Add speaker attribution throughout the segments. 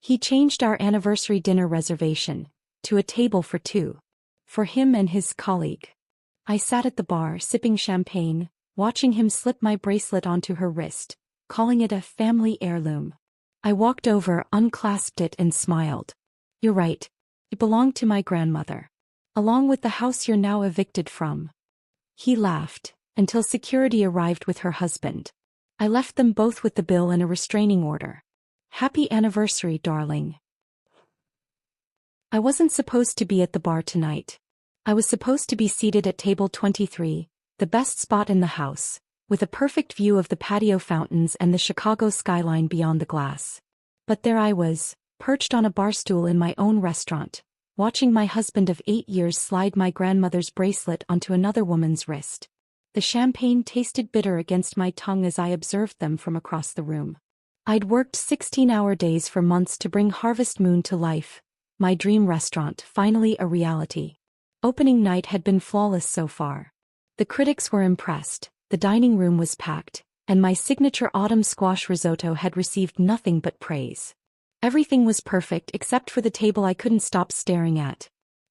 Speaker 1: He changed our anniversary dinner reservation to a table for two, for him and his colleague. I sat at the bar sipping champagne, watching him slip my bracelet onto her wrist, calling it a family heirloom. I walked over, unclasped it and smiled. "You're right. It belonged to my grandmother. Along with the house you're now evicted from." He laughed, until security arrived with her husband. I left them both with the bill and a restraining order. "Happy anniversary, darling." I wasn't supposed to be at the bar tonight. I was supposed to be seated at table 23, the best spot in the house, with a perfect view of the patio fountains and the Chicago skyline beyond the glass. But there I was, perched on a bar stool in my own restaurant, watching my husband of 8 years slide my grandmother's bracelet onto another woman's wrist. The champagne tasted bitter against my tongue as I observed them from across the room. I'd worked 16-hour days for months to bring Harvest Moon to life, my dream restaurant finally a reality. Opening night had been flawless so far. The critics were impressed, the dining room was packed, and my signature autumn squash risotto had received nothing but praise. Everything was perfect except for the table I couldn't stop staring at.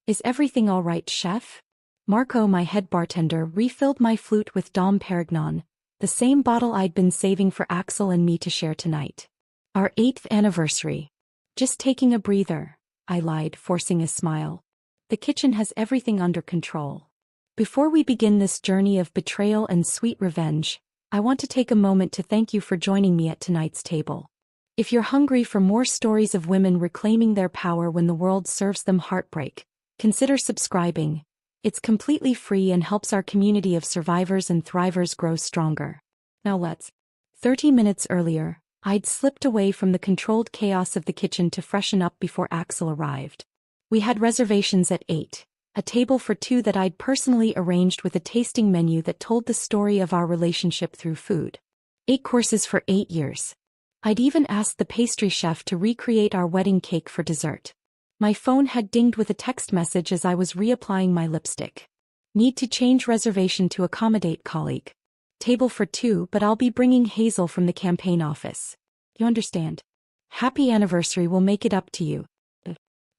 Speaker 1: "Is everything all right, chef?" Marco, my head bartender, refilled my flute with Dom Perignon, the same bottle I'd been saving for Axel and me to share tonight. "Our 8th anniversary. Just taking a breather," I lied, forcing a smile. "The kitchen has everything under control." Before we begin this journey of betrayal and sweet revenge, I want to take a moment to thank you for joining me at tonight's table. If you're hungry for more stories of women reclaiming their power when the world serves them heartbreak, consider subscribing. It's completely free and helps our community of survivors and thrivers grow stronger. Now let's. 30 minutes earlier, I'd slipped away from the controlled chaos of the kitchen to freshen up before Axel arrived. We had reservations at 8, a table for two that I'd personally arranged with a tasting menu that told the story of our relationship through food. 8 courses for 8 years. I'd even asked the pastry chef to recreate our wedding cake for dessert. My phone had dinged with a text message as I was reapplying my lipstick. "Need to change reservation to accommodate colleague. Table for two, but I'll be bringing Hazel from the campaign office. You understand? Happy anniversary, will make it up to you."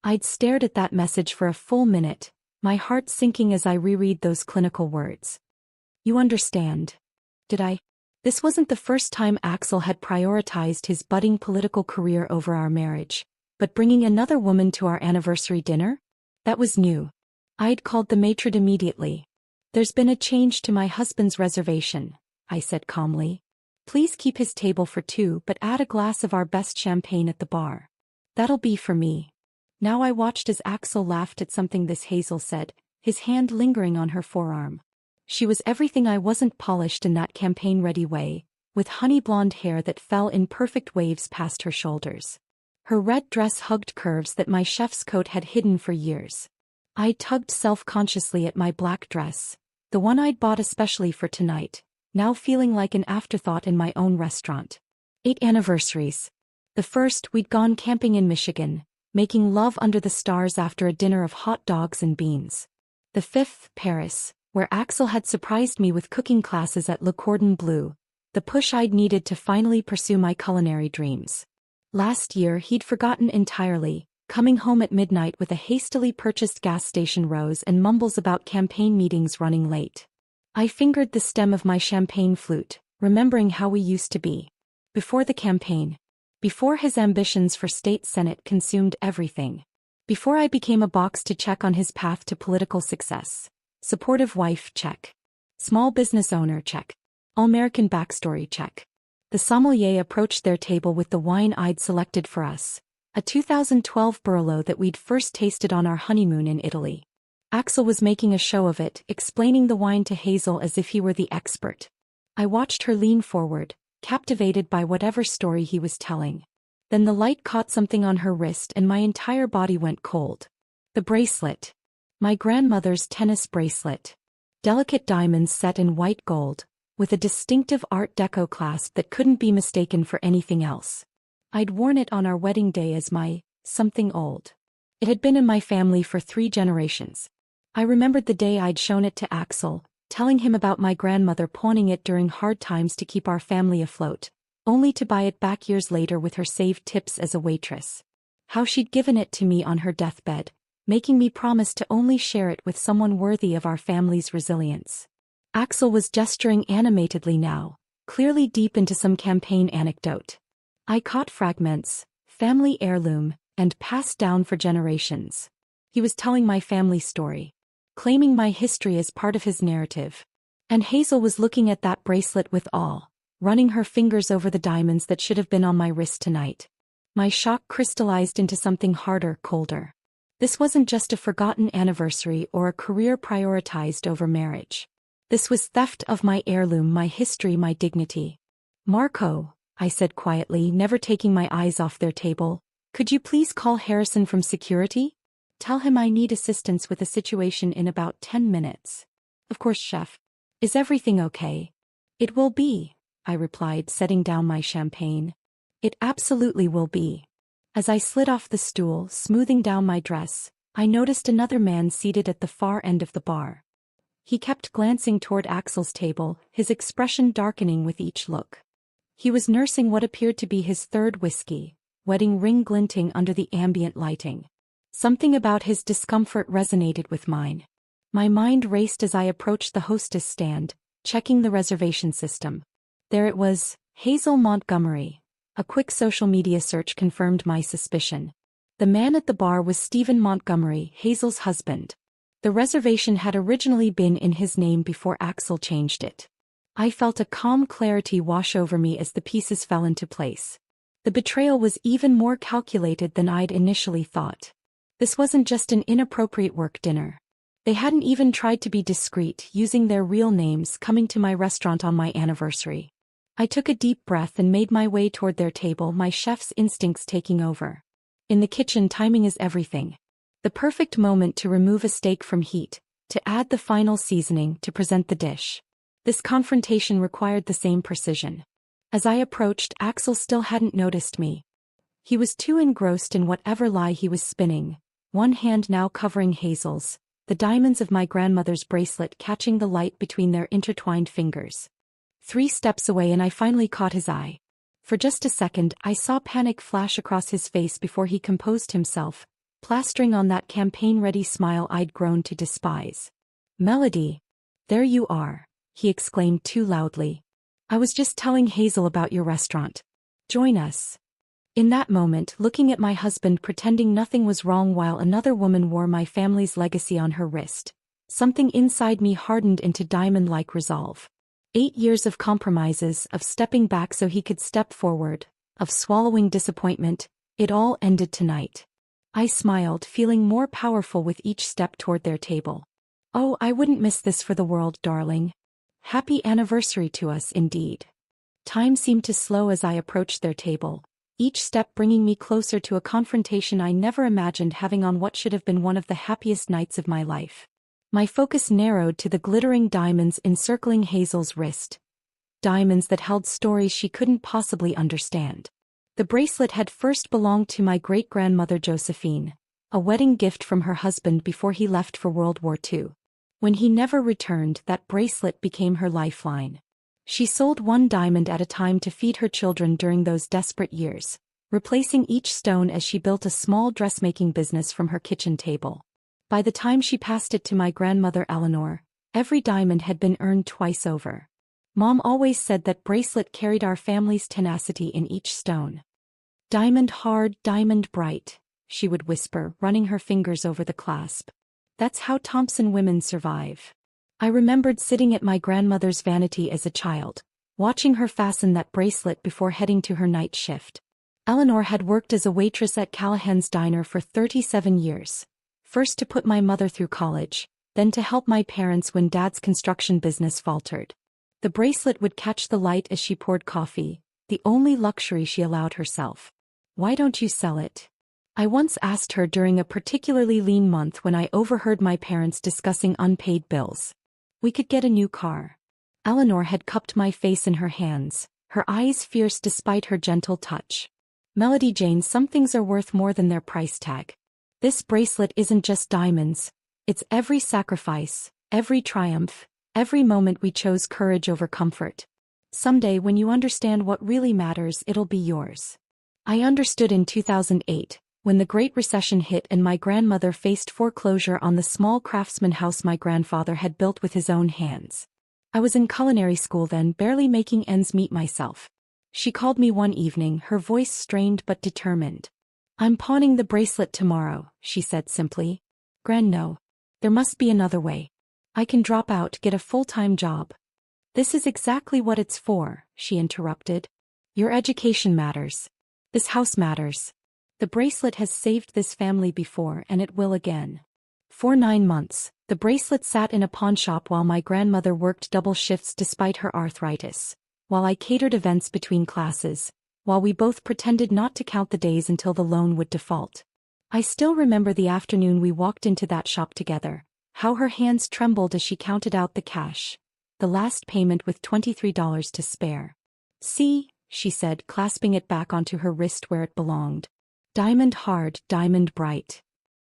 Speaker 1: I'd stared at that message for a full minute, my heart sinking as I reread those clinical words. "You understand." Did I? This wasn't the first time Axel had prioritized his budding political career over our marriage, but bringing another woman to our anniversary dinner? That was new. I'd called the maitre d' immediately. "There's been a change to my husband's reservation," I said calmly. "Please keep his table for two, but add a glass of our best champagne at the bar." "That'll be for me." Now I watched as Axel laughed at something Hazel said, his hand lingering on her forearm. She was everything I wasn't, polished in that campaign-ready way, with honey blonde hair that fell in perfect waves past her shoulders. Her red dress hugged curves that my chef's coat had hidden for years. I tugged self-consciously at my black dress, the one I'd bought especially for tonight, now feeling like an afterthought in my own restaurant. 8 anniversaries. The first, we'd gone camping in Michigan, making love under the stars after a dinner of hot dogs and beans. The 5th, Paris, where Axel had surprised me with cooking classes at Le Cordon Bleu, the push I'd needed to finally pursue my culinary dreams. Last year he'd forgotten entirely, coming home at midnight with a hastily purchased gas station rose and mumbles about campaign meetings running late. I fingered the stem of my champagne flute, remembering how we used to be. Before the campaign. Before his ambitions for state senate consumed everything. Before I became a box to check on his path to political success. Supportive wife, check. Small business owner, check. All-American backstory, check. The sommelier approached their table with the wine I'd selected for us, a 2012 Barolo that we'd first tasted on our honeymoon in Italy. Axel was making a show of it, explaining the wine to Hazel as if he were the expert. I watched her lean forward, captivated by whatever story he was telling. Then the light caught something on her wrist and my entire body went cold. The bracelet. My grandmother's tennis bracelet. Delicate diamonds set in white gold, with a distinctive Art Deco clasp that couldn't be mistaken for anything else. I'd worn it on our wedding day as my something old. It had been in my family for 3 generations. I remembered the day I'd shown it to Axel, telling him about my grandmother pawning it during hard times to keep our family afloat, only to buy it back years later with her saved tips as a waitress. How she'd given it to me on her deathbed, making me promise to only share it with someone worthy of our family's resilience. Axel was gesturing animatedly now, clearly deep into some campaign anecdote. I caught fragments, family heirloom, and passed down for generations. He was telling my family story, claiming my history as part of his narrative. And Hazel was looking at that bracelet with awe, running her fingers over the diamonds that should have been on my wrist tonight. My shock crystallized into something harder, colder. This wasn't just a forgotten anniversary or a career prioritized over marriage. This was theft of my heirloom, my history, my dignity. Marco, I said quietly, never taking my eyes off their table, could you please call Harrison from security? Tell him I need assistance with a situation in about 10 minutes. Of course, chef. Is everything okay? It will be, I replied, setting down my champagne. It absolutely will be. As I slid off the stool, smoothing down my dress, I noticed another man seated at the far end of the bar. He kept glancing toward Axel's table, his expression darkening with each look. He was nursing what appeared to be his third whiskey, wedding ring glinting under the ambient lighting. Something about his discomfort resonated with mine. My mind raced as I approached the hostess stand, checking the reservation system. There it was, Hazel Montgomery. A quick social media search confirmed my suspicion. The man at the bar was Stephen Montgomery, Hazel's husband. The reservation had originally been in his name before Axel changed it. I felt a calm clarity wash over me as the pieces fell into place. The betrayal was even more calculated than I'd initially thought. This wasn't just an inappropriate work dinner. They hadn't even tried to be discreet, using their real names, coming to my restaurant on my anniversary. I took a deep breath and made my way toward their table, my chef's instincts taking over. In the kitchen, timing is everything. The perfect moment to remove a steak from heat, to add the final seasoning, to present the dish. This confrontation required the same precision. As I approached, Axel still hadn't noticed me. He was too engrossed in whatever lie he was spinning, one hand now covering Hazel's, the diamonds of my grandmother's bracelet catching the light between their intertwined fingers. 3 steps away and I finally caught his eye. For just a second, I saw panic flash across his face before he composed himself, plastering on that campaign-ready smile I'd grown to despise. Melody. There you are, he exclaimed too loudly. I was just telling Hazel about your restaurant. Join us. In that moment, looking at my husband pretending nothing was wrong while another woman wore my family's legacy on her wrist, something inside me hardened into diamond-like resolve. 8 years of compromises, of stepping back so he could step forward, of swallowing disappointment, it all ended tonight. I smiled, feeling more powerful with each step toward their table. Oh, I wouldn't miss this for the world, darling. Happy anniversary to us, indeed. Time seemed to slow as I approached their table, each step bringing me closer to a confrontation I never imagined having on what should have been one of the happiest nights of my life. My focus narrowed to the glittering diamonds encircling Hazel's wrist. Diamonds that held stories she couldn't possibly understand. The bracelet had first belonged to my great-grandmother Josephine, a wedding gift from her husband before he left for World War II. When he never returned, that bracelet became her lifeline. She sold 1 diamond at a time to feed her children during those desperate years, replacing each stone as she built a small dressmaking business from her kitchen table. By the time she passed it to my grandmother Eleanor, every diamond had been earned twice over. Mom always said that bracelet carried our family's tenacity in each stone. Diamond hard, diamond bright, she would whisper, running her fingers over the clasp. That's how Thompson women survive. I remembered sitting at my grandmother's vanity as a child, watching her fasten that bracelet before heading to her night shift. Eleanor had worked as a waitress at Callahan's Diner for 37 years. First to put my mother through college, then to help my parents when Dad's construction business faltered. The bracelet would catch the light as she poured coffee, the only luxury she allowed herself. Why don't you sell it? I once asked her during a particularly lean month when I overheard my parents discussing unpaid bills. We could get a new car. Eleanor had cupped my face in her hands, her eyes fierce despite her gentle touch. Melody Jane, some things are worth more than their price tag. This bracelet isn't just diamonds, it's every sacrifice, every triumph, every moment we chose courage over comfort. Someday when you understand what really matters, it'll be yours. I understood in 2008, when the Great Recession hit and my grandmother faced foreclosure on the small craftsman house my grandfather had built with his own hands. I was in culinary school then, barely making ends meet myself. She called me one evening, her voice strained but determined. "I'm pawning the bracelet tomorrow," she said simply. "Gran, no. There must be another way. I can drop out, get a full-time job." "This is exactly what it's for," she interrupted. "Your education matters. This house matters. The bracelet has saved this family before and it will again." For 9 months, the bracelet sat in a pawnshop while my grandmother worked double shifts despite her arthritis, while I catered events between classes, while we both pretended not to count the days until the loan would default. I still remember the afternoon we walked into that shop together, how her hands trembled as she counted out the cash, the last payment with $23 to spare. "See," she said, clasping it back onto her wrist where it belonged. "Diamond hard, diamond bright."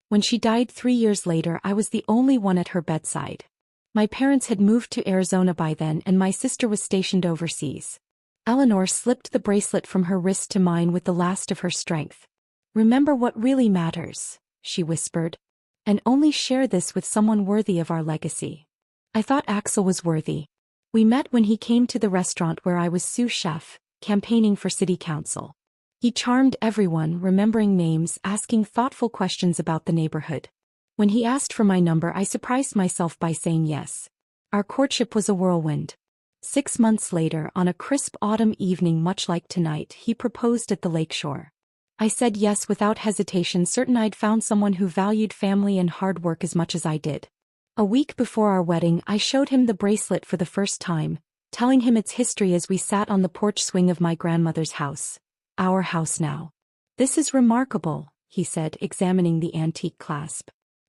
Speaker 1: When she died 3 years later, I was the only one at her bedside. My parents had moved to Arizona by then and my sister was stationed overseas. Eleanor slipped the bracelet from her wrist to mine with the last of her strength. "Remember what really matters," she whispered. "And only share this with someone worthy of our legacy." I thought Axel was worthy. We met when he came to the restaurant where I was sous chef, campaigning for city council. He charmed everyone, remembering names, asking thoughtful questions about the neighborhood. When he asked for my number, I surprised myself by saying yes. Our courtship was a whirlwind. 6 months later, on a crisp autumn evening much like tonight, he proposed at the lakeshore. I said yes without hesitation, certain I'd found someone who valued family and hard work as much as I did. A week before our wedding, I showed him the bracelet for the first time, telling him its history as we sat on the porch swing of my grandmother's house. "Our house now." "This is remarkable," he said, examining the antique clasp.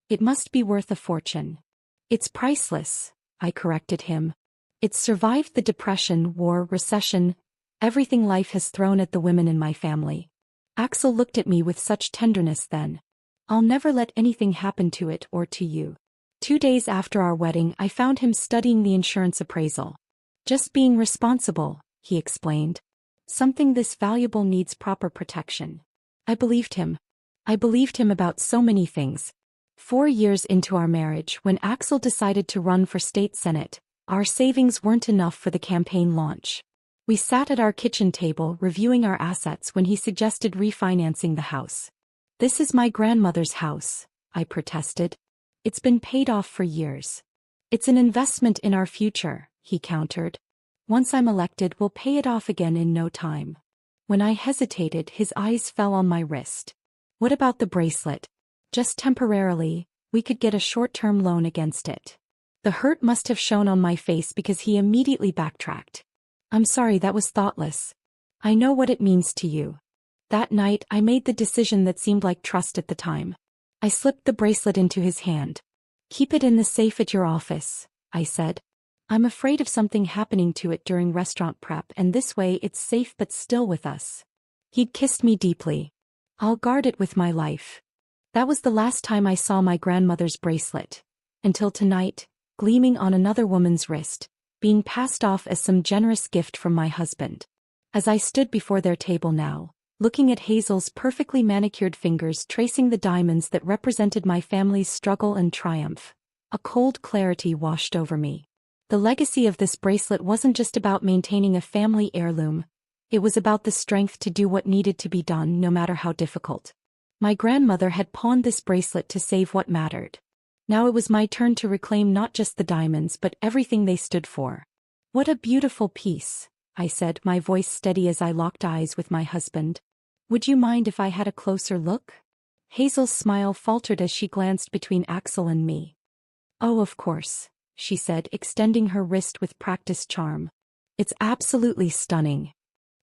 Speaker 1: "It must be worth a fortune." "It's priceless," I corrected him. "It's survived the depression, war, recession, everything life has thrown at the women in my family." Axel looked at me with such tenderness then. "I'll never let anything happen to it or to you." 2 days after our wedding, I found him studying the insurance appraisal. "Just being responsible," he explained. "Something this valuable needs proper protection." I believed him. I believed him about so many things. 4 years into our marriage, when Axel decided to run for state senate, our savings weren't enough for the campaign launch. We sat at our kitchen table reviewing our assets when he suggested refinancing the house. "This is my grandmother's house," I protested. "It's been paid off for years." "It's an investment in our future," he countered. "Once I'm elected, we'll pay it off again in no time." When I hesitated, his eyes fell on my wrist. "What about the bracelet?" "Just temporarily, we could get a short-term loan against it." The hurt must have shown on my face because he immediately backtracked. "I'm sorry, that was thoughtless. I know what it means to you." That night, I made the decision that seemed like trust at the time. I slipped the bracelet into his hand. "Keep it in the safe at your office," I said. "I'm afraid of something happening to it during restaurant prep, and this way it's safe but still with us." He'd kissed me deeply. "I'll guard it with my life." That was the last time I saw my grandmother's bracelet. Until tonight, gleaming on another woman's wrist, being passed off as some generous gift from my husband. As I stood before their table now, looking at Hazel's perfectly manicured fingers tracing the diamonds that represented my family's struggle and triumph, a cold clarity washed over me. The legacy of this bracelet wasn't just about maintaining a family heirloom, it was about the strength to do what needed to be done no matter how difficult. My grandmother had pawned this bracelet to save what mattered. Now it was my turn to reclaim not just the diamonds but everything they stood for. "What a beautiful piece," I said, my voice steady as I locked eyes with my husband. "Would you mind if I had a closer look?" Hazel's smile faltered as she glanced between Axel and me. "Oh, of course," she said, extending her wrist with practiced charm. "It's absolutely stunning."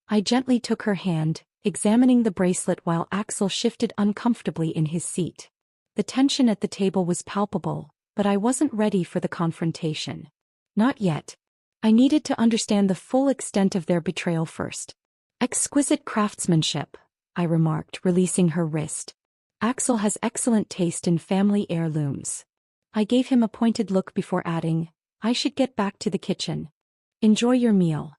Speaker 1: I gently took her hand, examining the bracelet while Axel shifted uncomfortably in his seat. The tension at the table was palpable, but I wasn't ready for the confrontation. Not yet. I needed to understand the full extent of their betrayal first. "Exquisite craftsmanship," I remarked, releasing her wrist. "Axel has excellent taste in family heirlooms." I gave him a pointed look before adding, "I should get back to the kitchen. Enjoy your meal."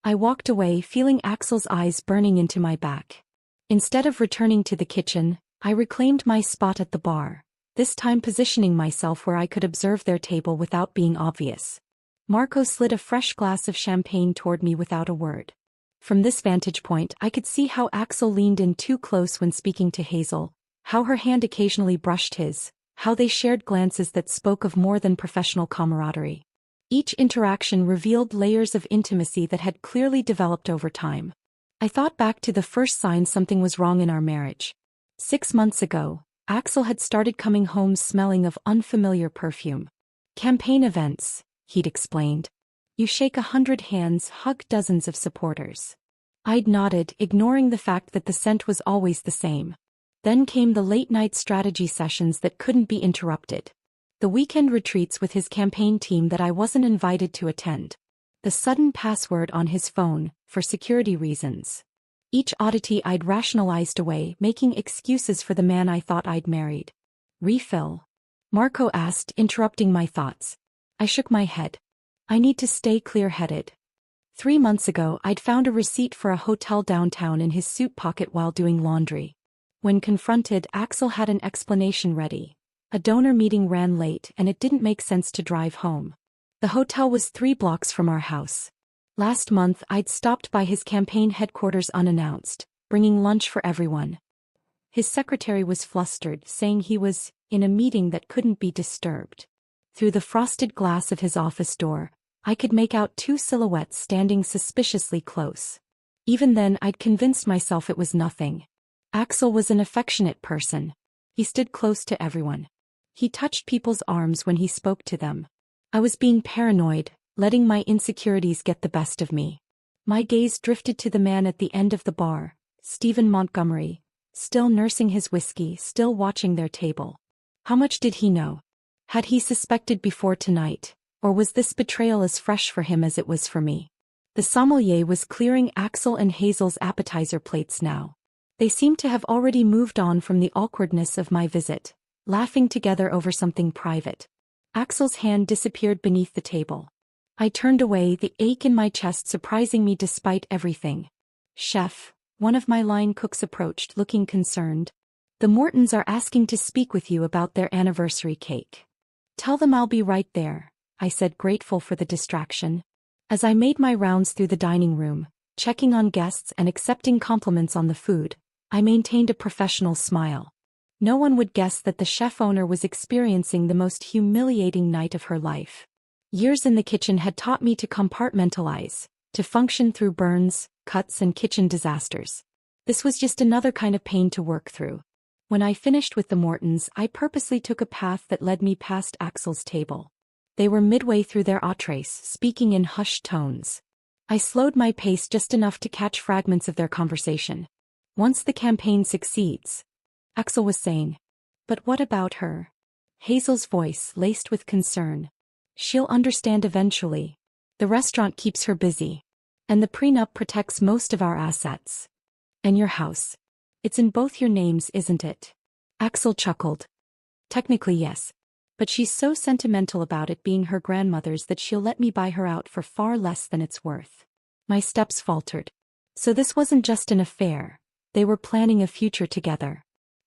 Speaker 1: I walked away, feeling Axel's eyes burning into my back. Instead of returning to the kitchen, I reclaimed my spot at the bar, this time positioning myself where I could observe their table without being obvious. Marco slid a fresh glass of champagne toward me without a word. From this vantage point I could see how Axel leaned in too close when speaking to Hazel, how her hand occasionally brushed his, how they shared glances that spoke of more than professional camaraderie. Each interaction revealed layers of intimacy that had clearly developed over time. I thought back to the first sign something was wrong in our marriage. 6 months ago, Axel had started coming home smelling of unfamiliar perfume. Campaign events, he'd explained. You shake 100 hands, hug dozens of supporters. I'd nodded, ignoring the fact that the scent was always the same. Then came the late-night strategy sessions that couldn't be interrupted. The weekend retreats with his campaign team that I wasn't invited to attend. The sudden password on his phone, for security reasons. Each oddity I'd rationalized away, making excuses for the man I thought I'd married. Refill? Marco asked, interrupting my thoughts. I shook my head. I need to stay clear-headed. 3 months ago I'd found a receipt for a hotel downtown in his suit pocket while doing laundry. When confronted, Axel had an explanation ready. A donor meeting ran late and it didn't make sense to drive home. The hotel was 3 blocks from our house. Last month I'd stopped by his campaign headquarters unannounced, bringing lunch for everyone. His secretary was flustered, saying he was in a meeting that couldn't be disturbed. Through the frosted glass of his office door, I could make out 2 silhouettes standing suspiciously close. Even then I'd convinced myself it was nothing. Axel was an affectionate person. He stood close to everyone. He touched people's arms when he spoke to them. I was being paranoid, letting my insecurities get the best of me. My gaze drifted to the man at the end of the bar, Stephen Montgomery, still nursing his whiskey, still watching their table. How much did he know? Had he suspected before tonight, or was this betrayal as fresh for him as it was for me? The sommelier was clearing Axel and Hazel's appetizer plates now. They seemed to have already moved on from the awkwardness of my visit, laughing together over something private. Axel's hand disappeared beneath the table. I turned away, the ache in my chest surprising me despite everything. Chef, one of my line cooks approached, looking concerned. The Mortons are asking to speak with you about their anniversary cake. Tell them I'll be right there, I said, grateful for the distraction. As I made my rounds through the dining room, checking on guests and accepting compliments on the food, I maintained a professional smile. No one would guess that the chef owner was experiencing the most humiliating night of her life. Years in the kitchen had taught me to compartmentalize, to function through burns, cuts and kitchen disasters. This was just another kind of pain to work through. When I finished with the Mortons, I purposely took a path that led me past Axel's table. They were midway through their entrees, speaking in hushed tones. I slowed my pace just enough to catch fragments of their conversation. Once the campaign succeeds, Axel was saying. But what about her? Hazel's voice, laced with concern. She'll understand eventually. The restaurant keeps her busy. And the prenup protects most of our assets. And your house. It's in both your names, isn't it? Axel chuckled. Technically yes. But she's so sentimental about it being her grandmother's that she'll let me buy her out for far less than it's worth. My steps faltered. So this wasn't just an affair. They were planning a future together.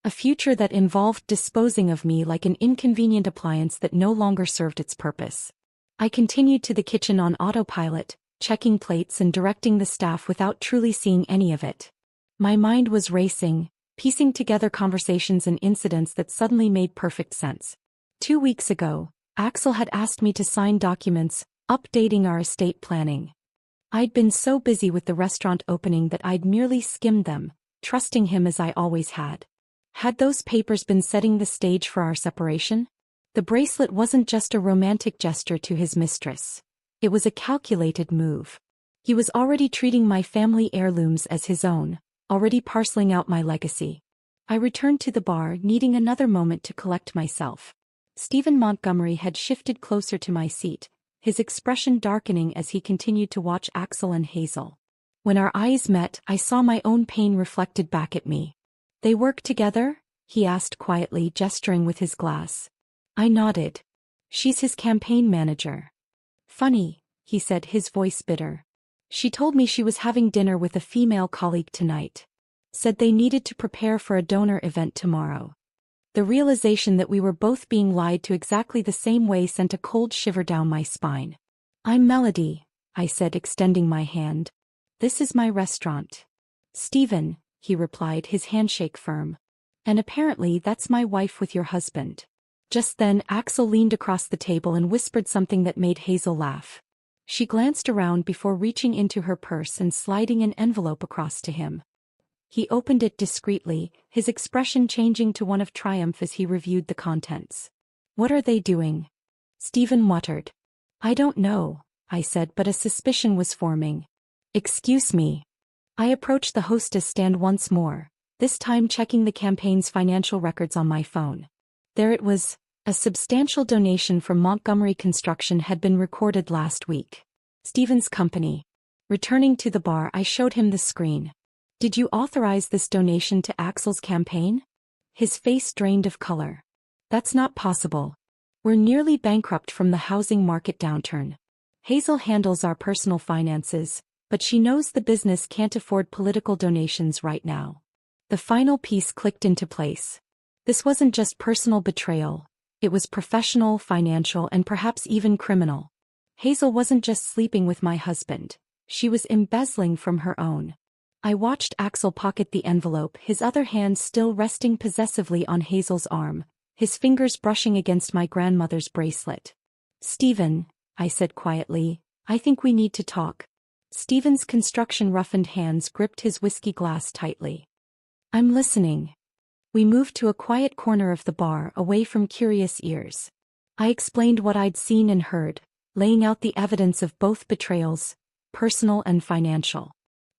Speaker 1: A future that involved disposing of me like an inconvenient appliance that no longer served its purpose. I continued to the kitchen on autopilot, checking plates and directing the staff without truly seeing any of it. My mind was racing, piecing together conversations and incidents that suddenly made perfect sense. 2 weeks ago, Axel had asked me to sign documents, updating our estate planning. I'd been so busy with the restaurant opening that I'd merely skimmed them, trusting him as I always had. Had those papers been setting the stage for our separation? The bracelet wasn't just a romantic gesture to his mistress. It was a calculated move. He was already treating my family heirlooms as his own, already parceling out my legacy. I returned to the bar, needing another moment to collect myself. Stephen Montgomery had shifted closer to my seat, his expression darkening as he continued to watch Axel and Hazel. When our eyes met, I saw my own pain reflected back at me. They work together? He asked quietly, gesturing with his glass. I nodded. She's his campaign manager. Funny, he said, his voice bitter. She told me she was having dinner with a female colleague tonight. Said they needed to prepare for a donor event tomorrow. The realization that we were both being lied to exactly the same way sent a cold shiver down my spine. I'm Melody, I said, extending my hand. This is my restaurant. Stephen, he replied, his handshake firm. And apparently that's my wife with your husband. Just then Axel leaned across the table and whispered something that made Hazel laugh. She glanced around before reaching into her purse and sliding an envelope across to him. He opened it discreetly, his expression changing to one of triumph as he reviewed the contents. What are they doing? Stephen muttered. I don't know, I said, but a suspicion was forming. Excuse me. I approached the hostess stand once more, this time checking the campaign's financial records on my phone. There it was. A substantial donation from Montgomery Construction had been recorded last week. Stephen's company. Returning to the bar, I showed him the screen. Did you authorize this donation to Axel's campaign? His face drained of color. That's not possible. We're nearly bankrupt from the housing market downturn. Hazel handles our personal finances, but she knows the business can't afford political donations right now. The final piece clicked into place. This wasn't just personal betrayal. It was professional, financial, and perhaps even criminal. Hazel wasn't just sleeping with my husband. She was embezzling from her own. I watched Axel pocket the envelope, his other hand still resting possessively on Hazel's arm, his fingers brushing against my grandmother's bracelet. Stephen, I said quietly, I think we need to talk. Stephen's construction-roughened hands gripped his whiskey glass tightly. I'm listening. We moved to a quiet corner of the bar, away from curious ears. I explained what I'd seen and heard, laying out the evidence of both betrayals, personal and financial.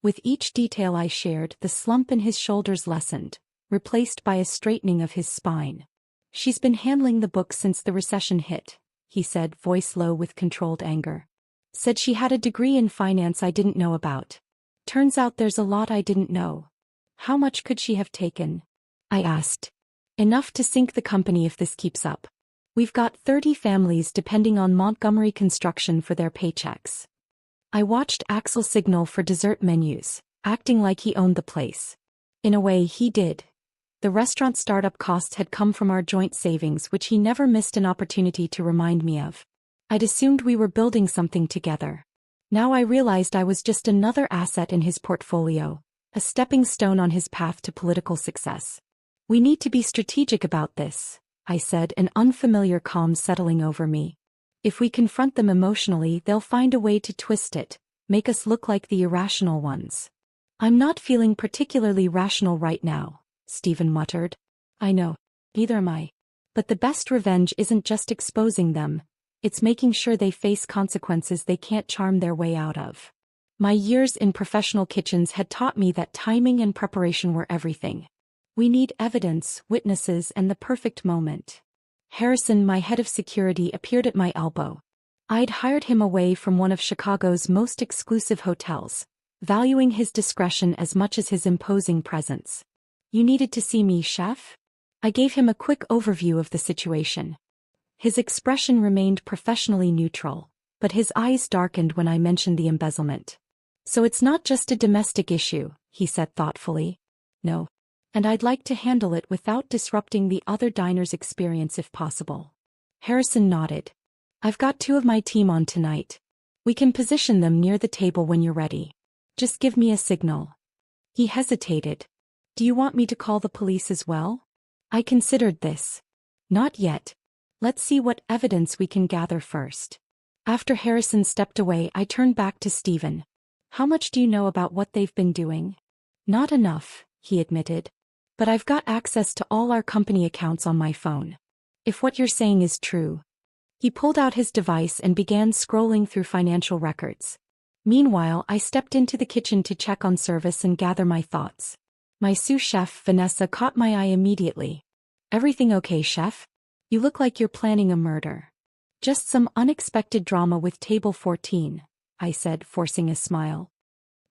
Speaker 1: With each detail I shared, the slump in his shoulders lessened, replaced by a straightening of his spine. She's been handling the book since the recession hit, he said, voice low with controlled anger. Said she had a degree in finance I didn't know about. Turns out there's a lot I didn't know. How much could she have taken? I asked. Enough to sink the company if this keeps up. We've got 30 families depending on Montgomery Construction for their paychecks. I watched Axel signal for dessert menus, acting like he owned the place. In a way, he did. The restaurant startup costs had come from our joint savings, which he never missed an opportunity to remind me of. I'd assumed we were building something together. Now I realized I was just another asset in his portfolio, a stepping stone on his path to political success. We need to be strategic about this, I said, an unfamiliar calm settling over me. If we confront them emotionally, they'll find a way to twist it, make us look like the irrational ones. I'm not feeling particularly rational right now, Stephen muttered. I know. Neither am I. But the best revenge isn't just exposing them, it's making sure they face consequences they can't charm their way out of. My years in professional kitchens had taught me that timing and preparation were everything. We need evidence, witnesses, and the perfect moment. Harrison, my head of security, appeared at my elbow. I'd hired him away from one of Chicago's most exclusive hotels, valuing his discretion as much as his imposing presence. You needed to see me, chef? I gave him a quick overview of the situation. His expression remained professionally neutral, but his eyes darkened when I mentioned the embezzlement. So it's not just a domestic issue, he said thoughtfully. No. And I'd like to handle it without disrupting the other diners' experience if possible. Harrison nodded. I've got 2 of my team on tonight. We can position them near the table when you're ready. Just give me a signal. He hesitated. Do you want me to call the police as well? I considered this. Not yet. Let's see what evidence we can gather first. After Harrison stepped away, I turned back to Stephen. How much do you know about what they've been doing? Not enough, he admitted. But I've got access to all our company accounts on my phone. If what you're saying is true. He pulled out his device and began scrolling through financial records. Meanwhile, I stepped into the kitchen to check on service and gather my thoughts. My sous chef, Vanessa, caught my eye immediately. Everything okay, chef? You look like you're planning a murder. Just some unexpected drama with table 14, I said, forcing a smile.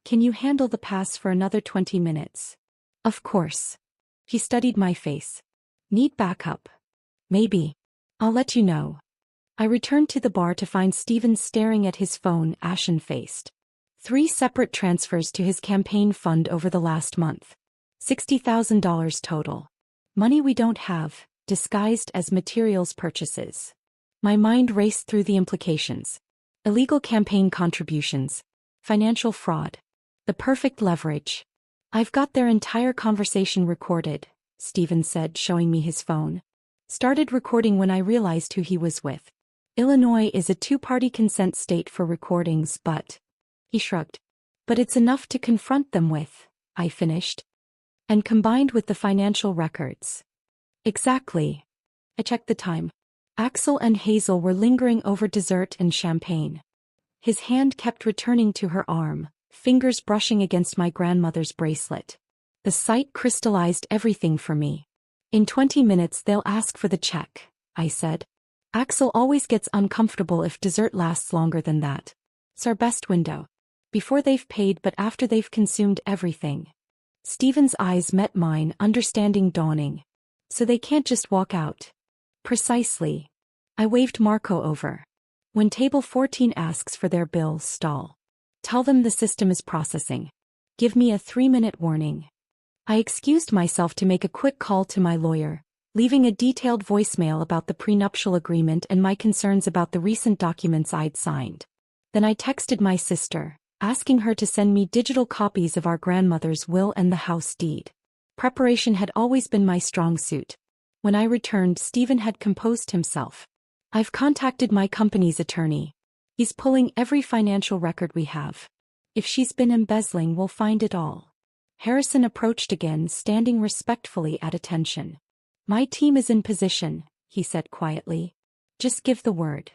Speaker 1: Can you handle the pass for another 20 minutes? Of course. He studied my face. Need backup? Maybe. I'll let you know. I returned to the bar to find Stephen staring at his phone, ashen-faced. 3 separate transfers to his campaign fund over the last month. $60,000 total. Money we don't have, disguised as materials purchases. My mind raced through the implications. Illegal campaign contributions. Financial fraud. The perfect leverage. I've got their entire conversation recorded, Stephen said, showing me his phone. Started recording when I realized who he was with. Illinois is a two-party consent state for recordings, but... He shrugged. But it's enough to confront them with, I finished. And combined with the financial records. Exactly. I checked the time. Axel and Hazel were lingering over dessert and champagne. His hand kept returning to her arm, fingers brushing against my grandmother's bracelet. The sight crystallized everything for me. In 20 minutes they'll ask for the check, I said. Axel always gets uncomfortable if dessert lasts longer than that. It's our best window. Before they've paid but after they've consumed everything. Stephen's eyes met mine, understanding dawning. So they can't just walk out. Precisely. I waved Marco over. When table 14 asks for their bill, stall. Tell them the system is processing. Give me a 3-minute warning. I excused myself to make a quick call to my lawyer, leaving a detailed voicemail about the prenuptial agreement and my concerns about the recent documents I'd signed. Then I texted my sister, asking her to send me digital copies of our grandmother's will and the house deed. Preparation had always been my strong suit. When I returned, Stephen had composed himself. I've contacted my company's attorney. He's pulling every financial record we have. If she's been embezzling, we'll find it all. Harrison approached again, standing respectfully at attention. My team is in position, he said quietly. Just give the word.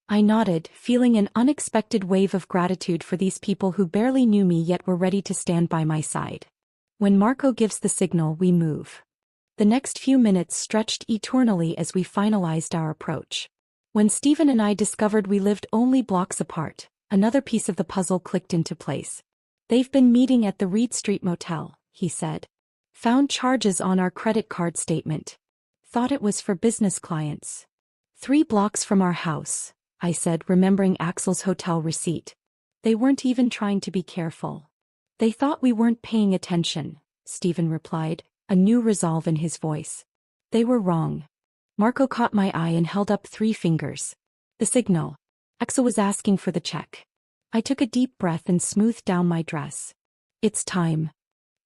Speaker 1: I nodded, feeling an unexpected wave of gratitude for these people who barely knew me yet were ready to stand by my side. When Marco gives the signal, we move. The next few minutes stretched eternally as we finalized our approach. When Stephen and I discovered we lived only blocks apart, another piece of the puzzle clicked into place. They've been meeting at the Reed Street Motel, he said. Found charges on our credit card statement. Thought it was for business clients. 3 blocks from our house, I said, remembering Axel's hotel receipt. They weren't even trying to be careful. They thought we weren't paying attention, Stephen replied, a new resolve in his voice. They were wrong. Marco caught my eye and held up 3 fingers. The signal. Axel was asking for the check. I took a deep breath and smoothed down my dress. It's time.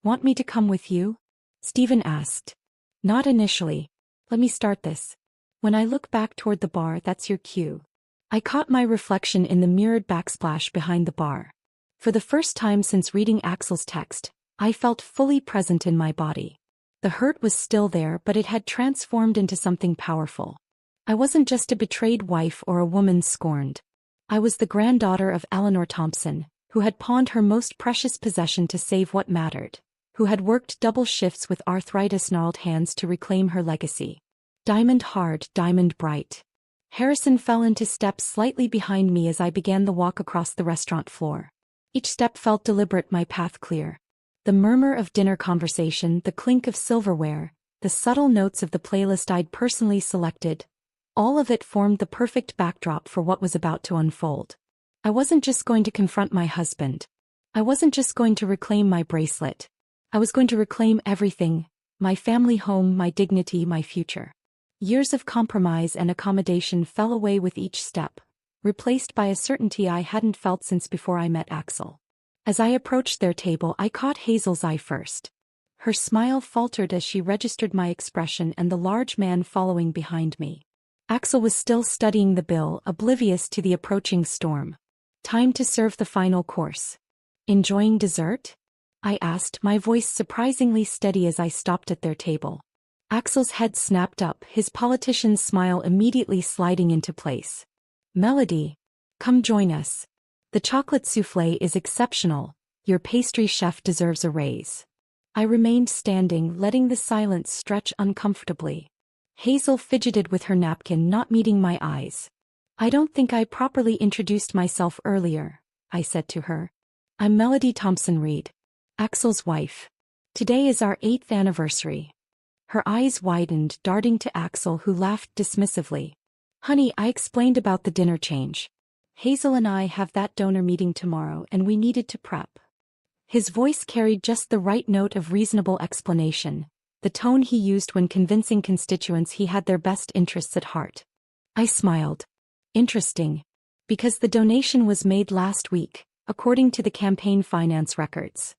Speaker 1: Want me to come with you? Stephen asked. Not initially. Let me start this. When I look back toward the bar, that's your cue. I caught my reflection in the mirrored backsplash behind the bar. For the first time since reading Axel's text, I felt fully present in my body. The hurt was still there, but it had transformed into something powerful. I wasn't just a betrayed wife or a woman scorned. I was the granddaughter of Eleanor Thompson, who had pawned her most precious possession to save what mattered, who had worked double shifts with arthritis-gnarled hands to reclaim her legacy. Diamond hard, diamond bright. Harrison fell into step slightly behind me as I began the walk across the restaurant floor. Each step felt deliberate, my path clear. The murmur of dinner conversation, the clink of silverware, the subtle notes of the playlist I'd personally selected, all of it formed the perfect backdrop for what was about to unfold. I wasn't just going to confront my husband. I wasn't just going to reclaim my bracelet. I was going to reclaim everything, my family home, my dignity, my future. Years of compromise and accommodation fell away with each step, replaced by a certainty I hadn't felt since before I met Axel. As I approached their table, I caught Hazel's eye first. Her smile faltered as she registered my expression and the large man following behind me. Axel was still studying the bill, oblivious to the approaching storm. Time to serve the final course. Enjoying dessert? I asked, my voice surprisingly steady as I stopped at their table. Axel's head snapped up, his politician's smile immediately sliding into place. Melody, come join us. The chocolate soufflé is exceptional. Your pastry chef deserves a raise. I remained standing, letting the silence stretch uncomfortably. Hazel fidgeted with her napkin, not meeting my eyes. I don't think I properly introduced myself earlier, I said to her. I'm Melody Thompson Reed, Axel's wife. Today is our 8th anniversary. Her eyes widened, darting to Axel, who laughed dismissively. Honey, I explained about the dinner change. Hazel and I have that donor meeting tomorrow and we needed to prep. His voice carried just the right note of reasonable explanation, the tone he used when convincing constituents he had their best interests at heart. I smiled. Interesting. Because the donation was made last week, according to the campaign finance records.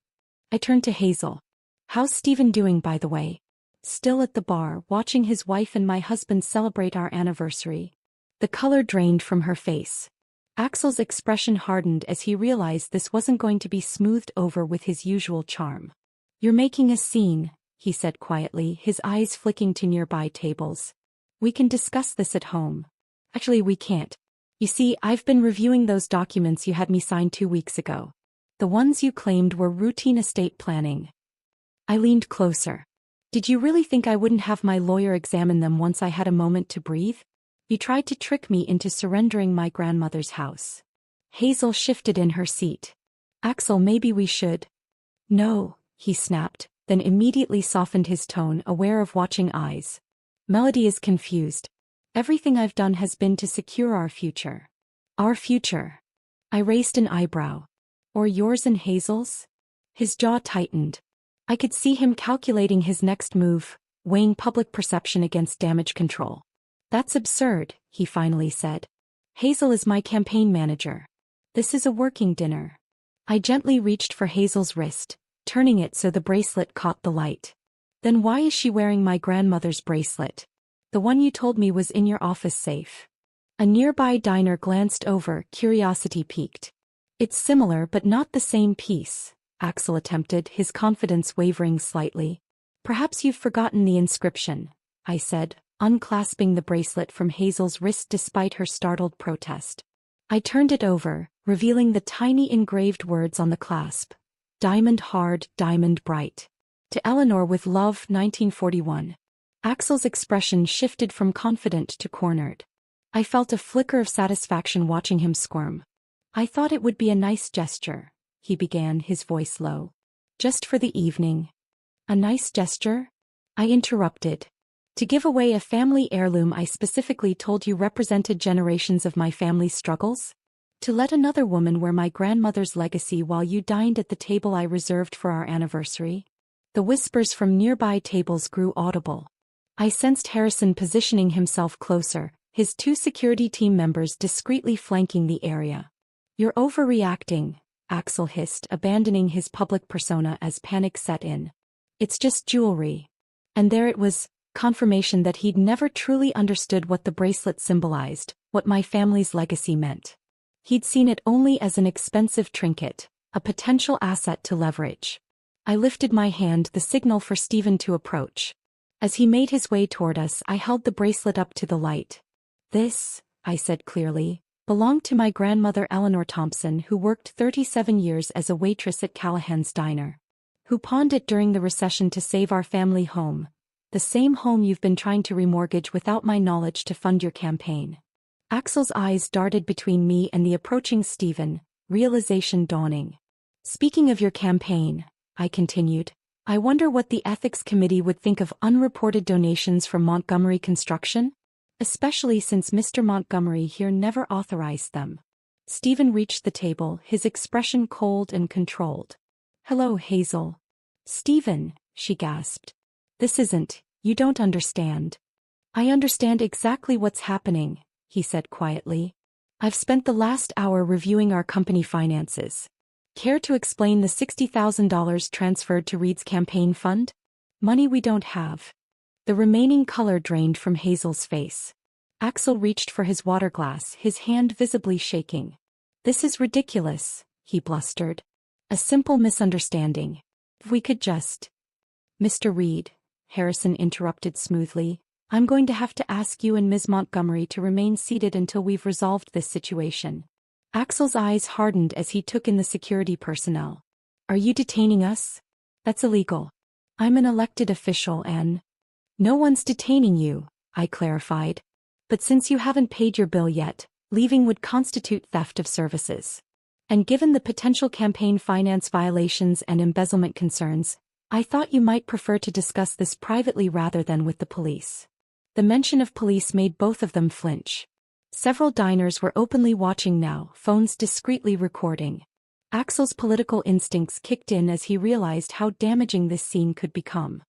Speaker 1: I turned to Hazel. How's Stephen doing, by the way? Still at the bar, watching his wife and my husband celebrate our anniversary. The color drained from her face. Axel's expression hardened as he realized this wasn't going to be smoothed over with his usual charm. You're making a scene, he said quietly, his eyes flicking to nearby tables. We can discuss this at home. Actually, we can't. You see, I've been reviewing those documents you had me sign 2 weeks ago. The ones you claimed were routine estate planning. I leaned closer. Did you really think I wouldn't have my lawyer examine them once I had a moment to breathe? You tried to trick me into surrendering my grandmother's house. Hazel shifted in her seat. Axel, maybe we should. No, he snapped, then immediately softened his tone, aware of watching eyes. Melody is confused. Everything I've done has been to secure our future. Our future. I raised an eyebrow. Or yours and Hazel's? His jaw tightened. I could see him calculating his next move, weighing public perception against damage control. That's absurd, he finally said. Hazel is my campaign manager. This is a working dinner. I gently reached for Hazel's wrist, turning it so the bracelet caught the light. Then why is she wearing my grandmother's bracelet? The one you told me was in your office safe. A nearby diner glanced over, curiosity piqued. It's similar but not the same piece, Axel attempted, his confidence wavering slightly. Perhaps you've forgotten the inscription, I said, unclasping the bracelet from Hazel's wrist despite her startled protest. I turned it over, revealing the tiny engraved words on the clasp. Diamond hard, diamond bright. To Eleanor with love, 1941. Axel's expression shifted from confident to cornered. I felt a flicker of satisfaction watching him squirm. I thought it would be a nice gesture, he began, his voice low. Just for the evening. A nice gesture? I interrupted. To give away a family heirloom I specifically told you represented generations of my family's struggles? To let another woman wear my grandmother's legacy while you dined at the table I reserved for our anniversary? The whispers from nearby tables grew audible. I sensed Harrison positioning himself closer, his 2 security team members discreetly flanking the area. You're overreacting, Axel hissed, abandoning his public persona as panic set in. It's just jewelry. And there it was, confirmation that he'd never truly understood what the bracelet symbolized, what my family's legacy meant. He'd seen it only as an expensive trinket, a potential asset to leverage. I lifted my hand, the signal for Stephen to approach. As he made his way toward us, I held the bracelet up to the light. This, I said clearly, belonged to my grandmother Eleanor Thompson, who worked 37 years as a waitress at Callahan's Diner. Who pawned it during the recession to save our family home. The same home you've been trying to remortgage without my knowledge to fund your campaign. Axel's eyes darted between me and the approaching Stephen, realization dawning. Speaking of your campaign, I continued, I wonder what the ethics committee would think of unreported donations from Montgomery Construction? Especially since Mr. Montgomery here never authorized them. Stephen reached the table, his expression cold and controlled. Hello, Hazel. Stephen, she gasped. This isn't, you don't understand. I understand exactly what's happening, he said quietly. I've spent the last hour reviewing our company finances. Care to explain the $60,000 transferred to Reed's campaign fund? Money we don't have. The remaining color drained from Hazel's face. Axel reached for his water glass, his hand visibly shaking. This is ridiculous, he blustered. A simple misunderstanding. If we could just... Mr. Reed, Harrison interrupted smoothly, I'm going to have to ask you and Ms. Montgomery to remain seated until we've resolved this situation. Axel's eyes hardened as he took in the security personnel. Are you detaining us? That's illegal. I'm an elected official and... No one's detaining you, I clarified. But since you haven't paid your bill yet, leaving would constitute theft of services. And given the potential campaign finance violations and embezzlement concerns, I thought you might prefer to discuss this privately rather than with the police. The mention of police made both of them flinch. Several diners were openly watching now, phones discreetly recording. Axel's political instincts kicked in as he realized how damaging this scene could become.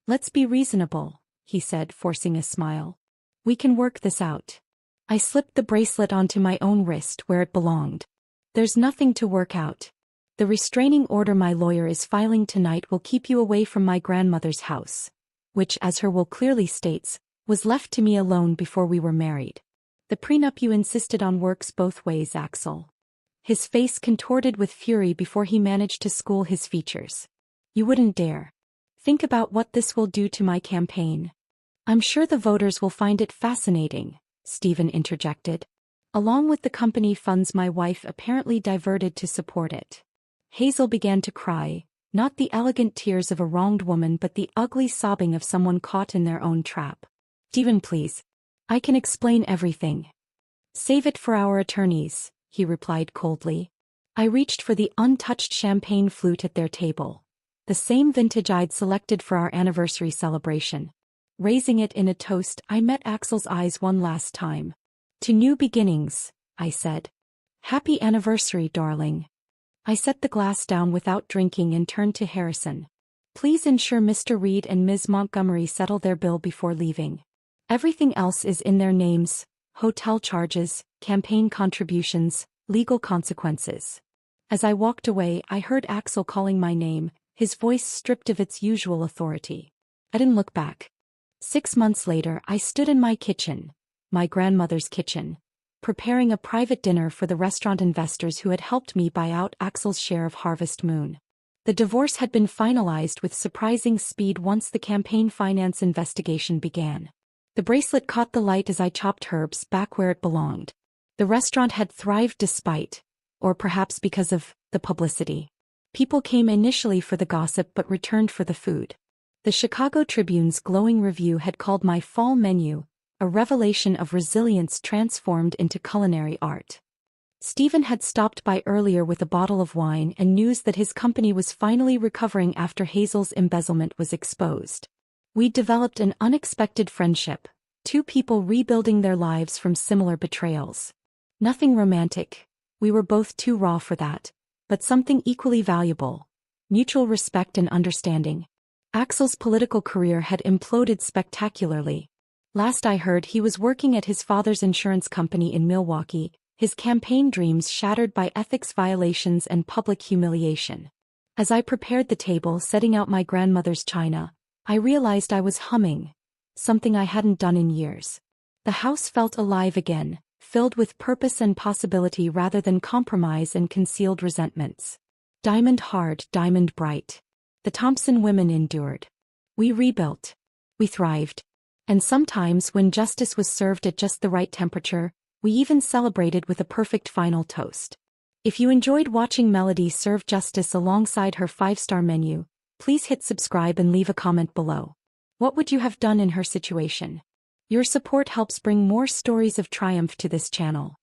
Speaker 1: "Let's be reasonable," he said, forcing a smile. "We can work this out." I slipped the bracelet onto my own wrist where it belonged. "There's nothing to work out. The restraining order my lawyer is filing tonight will keep you away from my grandmother's house, which, as her will clearly states, was left to me alone before we were married. The prenup you insisted on works both ways, Axel." His face contorted with fury before he managed to school his features. "You wouldn't dare. Think about what this will do to my campaign." "I'm sure the voters will find it fascinating," Stephen interjected. "Along with the company funds my wife apparently diverted to support it." Hazel began to cry, not the elegant tears of a wronged woman but the ugly sobbing of someone caught in their own trap. "Stephen, please. I can explain everything." "Save it for our attorneys," he replied coldly. I reached for the untouched champagne flute at their table, the same vintage I'd selected for our anniversary celebration. Raising it in a toast, I met Axel's eyes one last time. "To new beginnings," I said. "Happy anniversary, darling." I set the glass down without drinking and turned to Harrison. "Please ensure Mr. Reed and Ms. Montgomery settle their bill before leaving. Everything else is in their names: hotel charges, campaign contributions, legal consequences." As I walked away, I heard Axel calling my name, his voice stripped of its usual authority. I didn't look back. 6 months later, I stood in my kitchen, my grandmother's kitchen, preparing a private dinner for the restaurant investors who had helped me buy out Axel's share of Harvest Moon. The divorce had been finalized with surprising speed once the campaign finance investigation began. The bracelet caught the light as I chopped herbs back where it belonged. The restaurant had thrived despite, or perhaps because of, the publicity. People came initially for the gossip but returned for the food. The Chicago Tribune's glowing review had called my fall menu a revelation of resilience transformed into culinary art. Stephen had stopped by earlier with a bottle of wine and news that his company was finally recovering after Hazel's embezzlement was exposed. We developed an unexpected friendship, two people rebuilding their lives from similar betrayals. Nothing romantic, we were both too raw for that, but something equally valuable: mutual respect and understanding. Axel's political career had imploded spectacularly. Last I heard, he was working at his father's insurance company in Milwaukee, his campaign dreams shattered by ethics violations and public humiliation. As I prepared the table setting out my grandmother's china, I realized I was humming, something I hadn't done in years. The house felt alive again, filled with purpose and possibility rather than compromise and concealed resentments. Diamond hard, diamond bright. The Thompson women endured. We rebuilt. We thrived. And sometimes, when justice was served at just the right temperature, we even celebrated with a perfect final toast. If you enjoyed watching Melody serve justice alongside her 5-star menu, please hit subscribe and leave a comment below. What would you have done in her situation? Your support helps bring more stories of triumph to this channel.